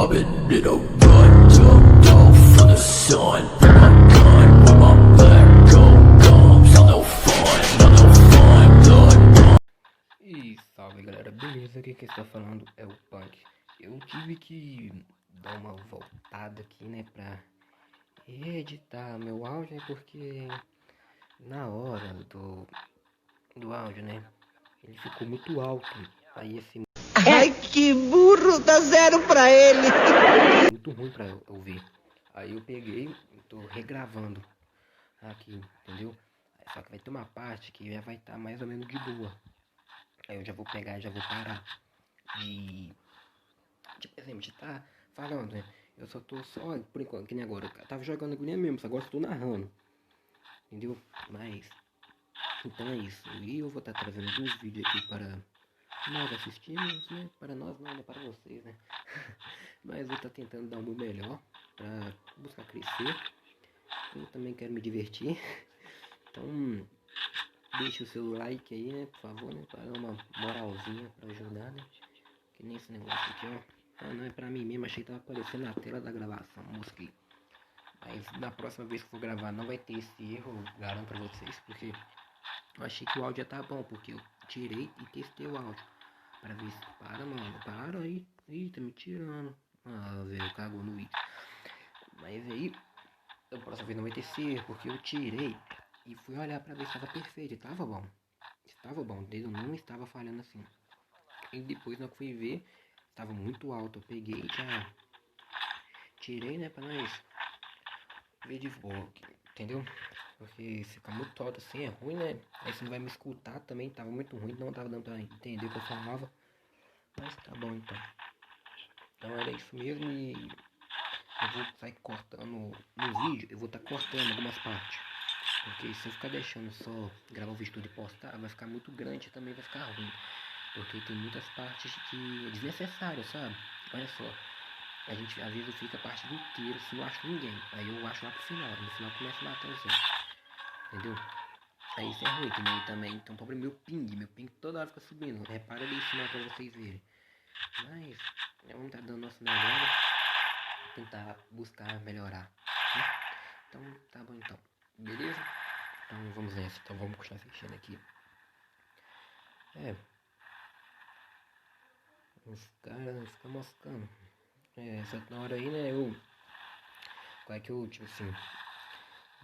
I've been in a rut, jumped off for the sun. Put my gun where my back comes. Not no fun, not no fun, blood. E salve galera, beleza? Aqui quem está falando é o Punk. Eu tive que dar uma voltada aqui, né, pra reeditar meu áudio, né, porque na hora do áudio, né, ele ficou muito alto. Aí esse Ai, que burro, dá zero pra ele. muito ruim pra eu ouvir. Aí eu peguei, tô regravando aqui, entendeu? Só que vai ter uma parte que já vai estar mais ou menos de boa. Aí eu já vou pegar e já vou parar de tipo exemplo, de tá falando, né? Eu só tô só, por enquanto, que nem agora. Eu tava jogando agonia mesmo, agora eu tô narrando. Entendeu? Mas, então é isso. E eu vou estar trazendo uns vídeos aqui para nós assistirmos, né? Para nós não, né? Para vocês, né? Mas eu vou estar tentando dar o meu melhor para buscar crescer. Eu também quero me divertir. Então, deixe o seu like aí, né? Por favor, né? Para dar uma moralzinha para ajudar, né? Que nem esse negócio aqui, ó. Ah, não é pra mim mesmo, achei que tava aparecendo na tela da gravação, mosquei. Mas na próxima vez que for gravar não vai ter esse erro, eu garanto pra vocês, porque eu achei que o áudio já tá bom, porque eu tirei e testei o áudio. Pra ver se para, mano, para aí. Ih, tá me tirando. Ah, velho, cagou no vídeo. Mas aí, da próxima vez não vai ter esse erro, porque eu tirei e fui olhar pra ver se tava perfeito, e tava bom. Estava bom, o dedo não estava falhando assim. E depois eu fui ver, estava muito alto, eu peguei e já tirei, né, pra nós ver de boa, entendeu? Porque se ficar muito alto assim é ruim, né? Aí você não vai me escutar também, tava muito ruim, não tava dando pra entender o que eu falava. Mas tá bom então. Então era isso mesmo e eu vou sair cortando no vídeo, eu vou estar cortando algumas partes. Porque se eu ficar deixando só gravar o vídeo tudo e postar, vai ficar muito grande e também vai ficar ruim. Porque tem muitas partes que é desnecessárias, sabe? Olha só, a gente às vezes fica a parte inteira se não acha ninguém. Aí eu acho lá pro final, no final começa a matar os outros. Entendeu? Aí isso é ruim, que nem também. Então o problema é meu ping toda hora fica subindo. Repara ali em cima pra vocês verem. Mas vamos tá dando nosso melhor, né? Tentar buscar melhorar. Né? Então tá bom então. Beleza? Então vamos nessa. Então vamos continuar assistindo aqui. Os caras ficam moscando. Essa hora aí, né, qual é que eu, tipo assim,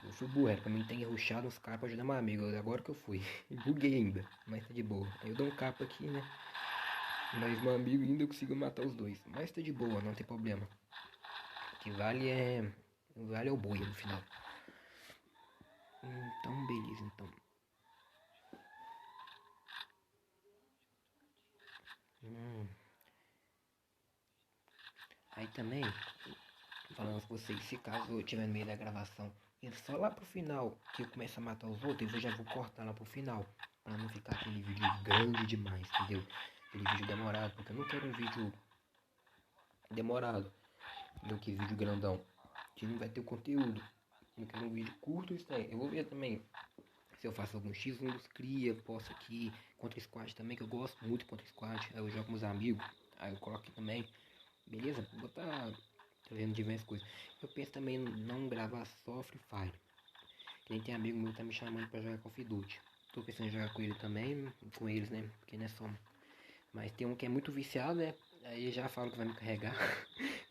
eu fui burro, era pra mim ter rushado uns caras pra ajudar meu amigo, agora que eu fui, buguei ainda, mas tá de boa. Aí eu dou um capa aqui, né, mas meu amigo ainda conseguiu matar os dois, mas tá de boa, não tem problema. O que vale é o boi no final. Então, beleza, então. Aí também, falando com vocês, se caso eu tiver no meio da gravação e só lá pro final que eu começo a matar os outros, eu já vou cortar lá pro final, pra não ficar aquele vídeo grande demais, entendeu? Aquele vídeo demorado, porque eu não quero um vídeo demorado do que vídeo grandão, que não vai ter o conteúdo. Eu quero um vídeo curto, isso aí. Eu vou ver também se eu faço algum X1 dos cria, posso aqui, contra squad também, que eu gosto muito de contra squad, aí eu jogo com meus amigos, aí eu coloco aqui também, beleza? Vou botar trazendo diversas coisas. Eu penso também em não gravar só Free Fire. Que nem tem amigo meu que tá me chamando pra jogar Call of Duty. Tô pensando em jogar com ele também, com eles, né? Porque não é só. Mas tem um que é muito viciado, né? Aí já falo que vai me carregar.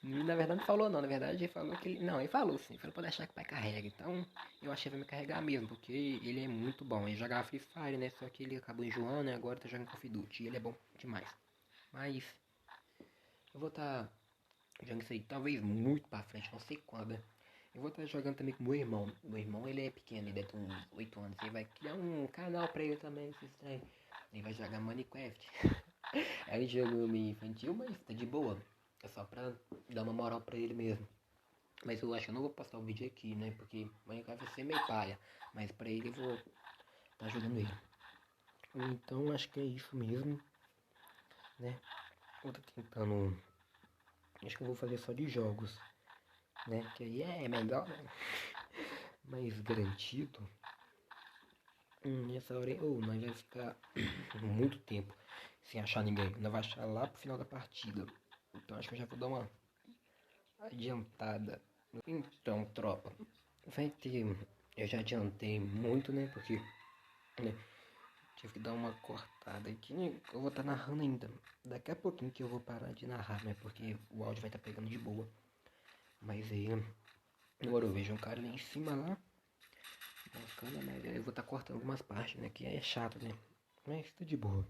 E na verdade não falou não, na verdade ele falou que ele. Não, ele falou sim, falou pra deixar que o pai carrega. Então eu achei que vai me carregar mesmo, porque ele é muito bom. Ele jogava Free Fire, né? Só que ele acabou enjoando e agora tá jogando Call of Duty. E ele é bom demais. Mas eu vou tá jogando isso aí, talvez muito pra frente, não sei quando, né? Eu vou estar jogando também com meu irmão. Meu irmão, ele é pequeno, ele deve ter uns 8 anos. Ele vai criar um canal pra ele também, se estranho. Ele vai jogar Minecraft. É um jogo meio infantil, mas tá de boa. É só pra dar uma moral pra ele mesmo. Mas eu acho que eu não vou postar o vídeo aqui, né? Porque Minecraft vai ser meio paia. Mas pra ele eu vou tá ajudando ele. Então acho que é isso mesmo, né? Eu tô tentando. Acho que eu vou fazer só de jogos, né? Que aí é melhor, né? Mais garantido. Nessa hora, nós vai ficar muito tempo sem achar ninguém. Nós vai achar lá pro final da partida. Então acho que eu já vou dar uma adiantada. Então, tropa, vai ter... Eu já adiantei muito, né? Porque, né, tive que dar uma cortada aqui, né? Eu vou estar narrando ainda. Daqui a pouquinho que eu vou parar de narrar, né? Porque o áudio vai estar pegando de boa. Mas aí, agora eu vejo um cara ali em cima lá, moscando, mas aí eu vou estar cortando algumas partes, né? Que é chato, né? Mas tá de boa.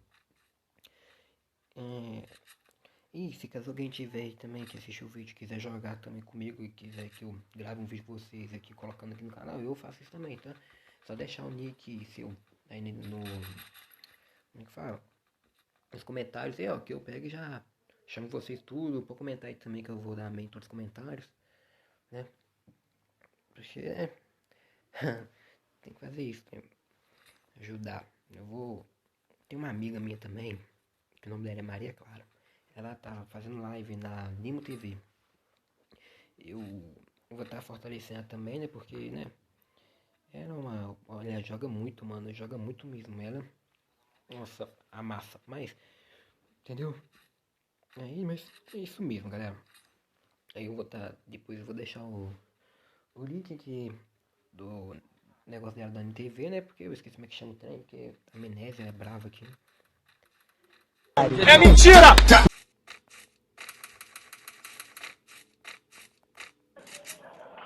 E se caso alguém tiver aí também que assistiu o vídeo, quiser jogar também comigo e quiser que eu grave um vídeo pra vocês aqui, colocando aqui no canal, eu faço isso também, tá? Só deixar o nick seu aí no... Como é que fala? Nos comentários aí, ó, que eu pego e já chamo vocês tudo pra comentar aí também, que eu vou dar amém em todos os comentários, né? Porque tem que fazer isso, tem que ajudar. Eu vou... Tem uma amiga minha também, que o nome dela é Maria Clara. Ela tá fazendo live na Nimo TV. Eu vou estar fortalecendo ela também, né? Porque, né? Ela é uma... Olha, ela joga muito, mano. Joga muito mesmo. Ela... Nossa, amassa. Mas... Entendeu? Aí, mas é isso mesmo, galera. Aí eu vou estar... Depois eu vou deixar o link aqui do negócio dela da NTV, né? Porque eu esqueci como é que chama o trem. Porque a amnésia é brava aqui. É mentira!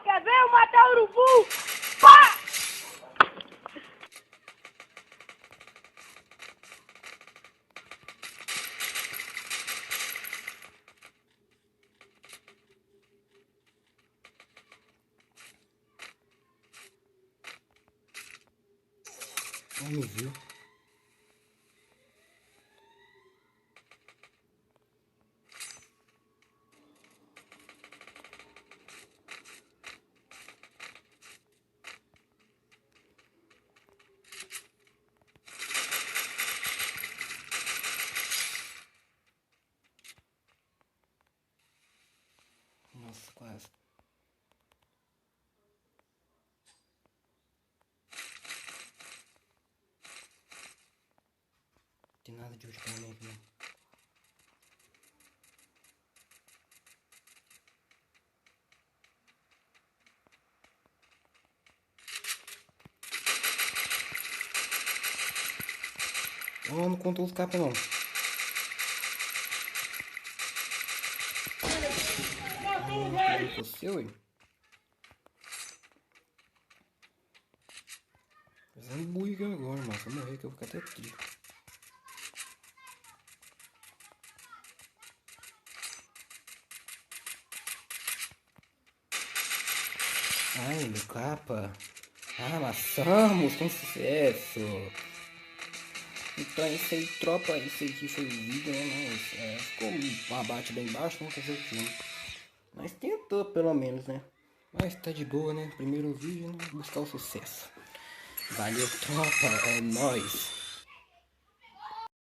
Quer ver eu matar urubu? Pá! Não me viu. Nossa, quase. Tem nada de útil pra mim aqui, não. Oh, não contou os capas não. O seu, hein? Fazendo bullying agora, mano. Se eu morrer que eu vou ficar até triste. Ai, meu capa. Amassamos com sucesso. Então é isso aí, tropa. Isso aqui foi o vídeo, né? Mas ficou um abate bem baixo, não fazer o que, né? Mas tentou pelo menos, né? Mas tá de boa, né? Primeiro vídeo, né? Buscar o sucesso. Valeu, tropa. É nóis.